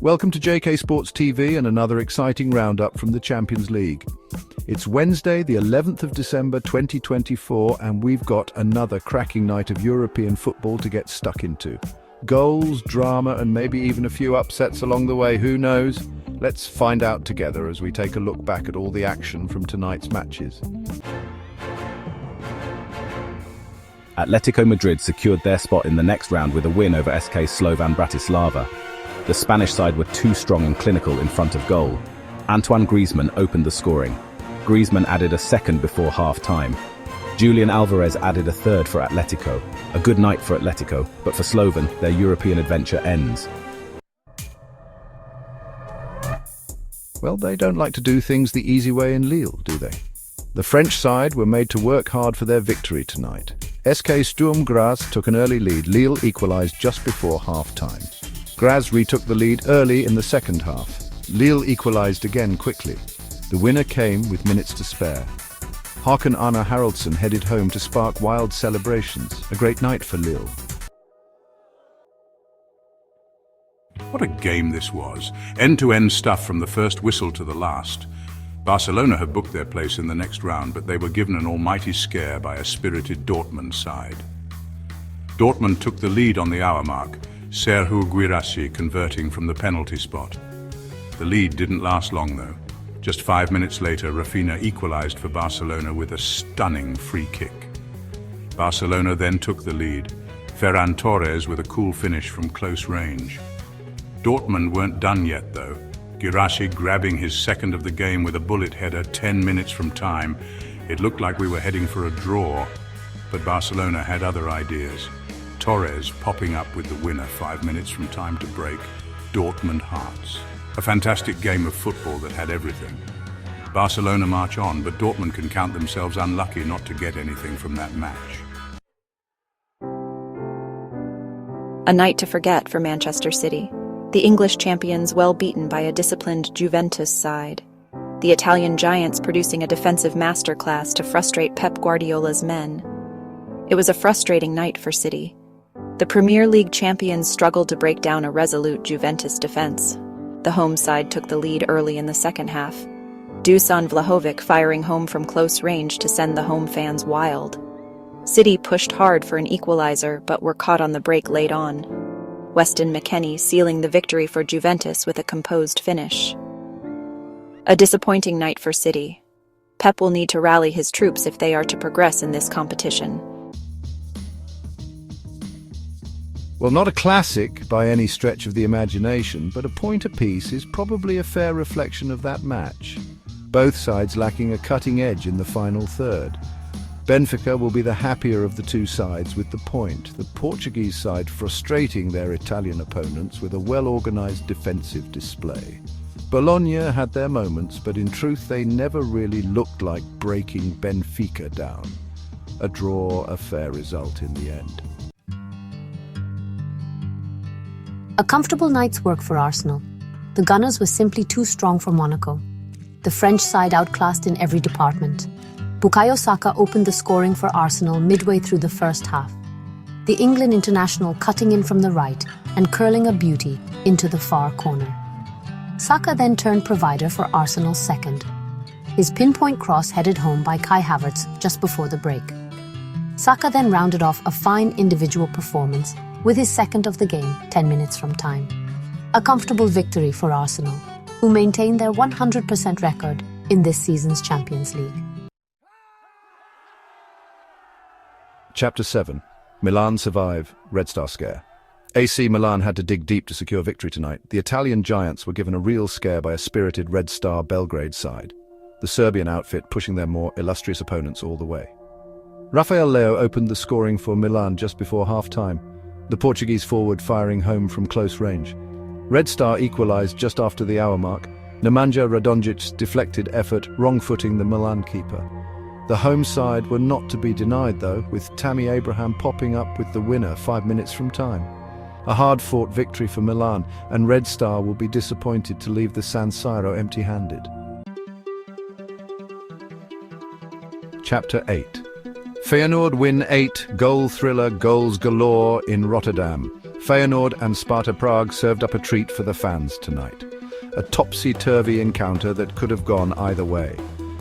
Welcome to JK Sports TV and another exciting roundup from the Champions League. It's Wednesday, the 11th of December 2024, and we've got another cracking night of European football to get stuck into. Goals, drama, and maybe even a few upsets along the way, who knows? Let's find out together as we take a look back at all the action from tonight's matches. Atlético de Madrid secured their spot in the next round with a win over ŠK Slovan Bratislava. The Spanish side were too strong and clinical in front of goal. Antoine Griezmann opened the scoring. Griezmann added a second before half-time. Julian Alvarez added a third for Atlético. A good night for Atlético, but for Slovan, their European adventure ends. Well, they don't like to do things the easy way in Lille, do they? The French side were made to work hard for their victory tonight. ŠK Sturm Graz took an early lead. Lille equalized just before half-time. Graz retook the lead early in the second half. Lille equalized again quickly. The winner came with minutes to spare. Håkon Arne Haraldsson headed home to spark wild celebrations. A great night for Lille. What a game this was. End-to-end stuff from the first whistle to the last. Barcelona had booked their place in the next round, but they were given an almighty scare by a spirited Dortmund side. Dortmund took the lead on the hour mark, Serhou Guirassy converting from the penalty spot. The lead didn't last long though. Just 5 minutes later, Rafinha equalized for Barcelona with a stunning free kick. Barcelona then took the lead, Ferran Torres with a cool finish from close range. Dortmund weren't done yet though. Guirassy grabbing his second of the game with a bullet header 10 minutes from time. It looked like we were heading for a draw, but Barcelona had other ideas. Torres popping up with the winner 5 minutes from time to break. Dortmund hearts. A fantastic game of football that had everything. Barcelona march on, but Dortmund can count themselves unlucky not to get anything from that match. A night to forget for Manchester City. The English champions well beaten by a disciplined Juventus side. The Italian giants producing a defensive masterclass to frustrate Pep Guardiola's men. It was a frustrating night for City. The Premier League champions struggled to break down a resolute Juventus defense. The home side took the lead early in the second half. Dusan Vlahovic firing home from close range to send the home fans wild. City pushed hard for an equalizer but were caught on the break late on. Weston McKennie sealing the victory for Juventus with a composed finish. A disappointing night for City. Pep will need to rally his troops if they are to progress in this competition. Well, not a classic by any stretch of the imagination, but a point apiece is probably a fair reflection of that match. Both sides lacking a cutting edge in the final third. Benfica will be the happier of the two sides with the point, the Portuguese side frustrating their Italian opponents with a well-organized defensive display. Bologna had their moments, but in truth they never really looked like breaking Benfica down. A draw, a fair result in the end. A comfortable night's work for Arsenal. The Gunners were simply too strong for Monaco. The French side outclassed in every department. Bukayo Saka opened the scoring for Arsenal midway through the first half. The England international cutting in from the right and curling a beauty into the far corner. Saka then turned provider for Arsenal's second. His pinpoint cross headed home by Kai Havertz just before the break. Saka then rounded off a fine individual performance with his second of the game 10 minutes from time. A comfortable victory for Arsenal, who maintain their 100% record in this season's Champions League. Chapter 7. Milan survive, Red Star scare. AC Milan had to dig deep to secure victory tonight. The Italian giants were given a real scare by a spirited Red Star Belgrade side. The Serbian outfit pushing their more illustrious opponents all the way. Rafael Leao opened the scoring for Milan just before half-time. The Portuguese forward firing home from close range. Red Star equalized just after the hour mark. Nemanja Radonjic's deflected effort wrong-footing the Milan keeper. The home side were not to be denied though, with Tammy Abraham popping up with the winner 5 minutes from time. A hard-fought victory for Milan, and Red Star will be disappointed to leave the San Siro empty-handed. Chapter 8. Feyenoord win 8, goal thriller, goals galore in Rotterdam. Feyenoord and Sparta Prague served up a treat for the fans tonight. A topsy-turvy encounter that could have gone either way.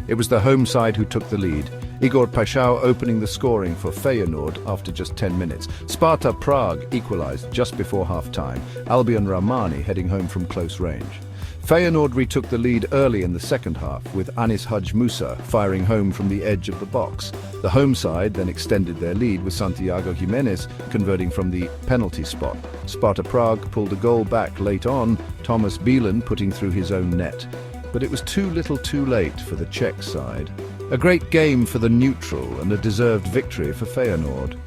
It was the home side who took the lead, Igor Paixão opening the scoring for Feyenoord after just 10 minutes. Sparta Prague equalised just before half-time, Albion Rahmani heading home from close range. Feyenoord retook the lead early in the second half, with Anis Haj Musa firing home from the edge of the box. The home side then extended their lead, with Santiago Jimenez converting from the penalty spot. Sparta Prague pulled a goal back late on, Thomas Bielan putting through his own net. But it was too little too late for the Czech side. A great game for the neutral and a deserved victory for Feyenoord.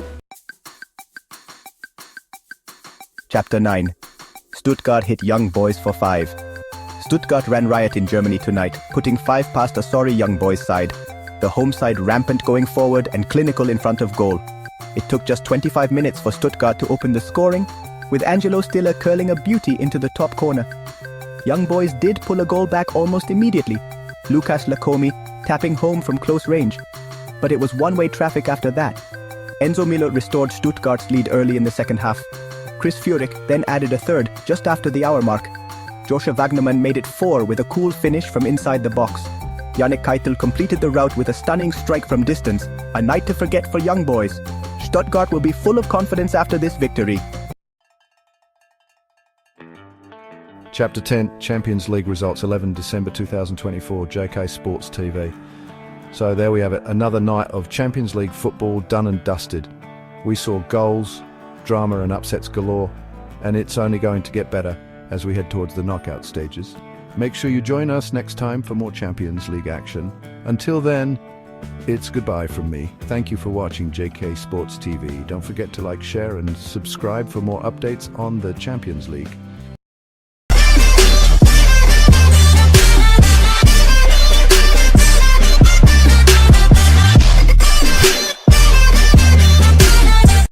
Chapter 9. Stuttgart hit Young Boys for 5. Stuttgart ran riot in Germany tonight, putting 5 past a sorry Young Boys side. The home side rampant going forward and clinical in front of goal. It took just 25 minutes for Stuttgart to open the scoring, with Angelo Stiller curling a beauty into the top corner. Young Boys did pull a goal back almost immediately, Lukas Lacomi tapping home from close range. But it was one-way traffic after that. Enzo Milo restored Stuttgart's lead early in the second half. Chris Furyk then added a third just after the hour mark. Joshua Wagnerman made it 4 with a cool finish from inside the box. Yannick Keitel completed the rout with a stunning strike from distance. A night to forget for Young Boys. Stuttgart will be full of confidence after this victory. Chapter 10, Champions League results, 11 December 2024, JK Sports TV. So there we have it, another night of Champions League football done and dusted. We saw goals, drama and upsets galore, and it's only going to get better as we head towards the knockout stages. Make sure you join us next time for more Champions League action. Until then, it's goodbye from me. Thank you for watching JK Sports TV. Don't forget to like, share and subscribe for more updates on the Champions League.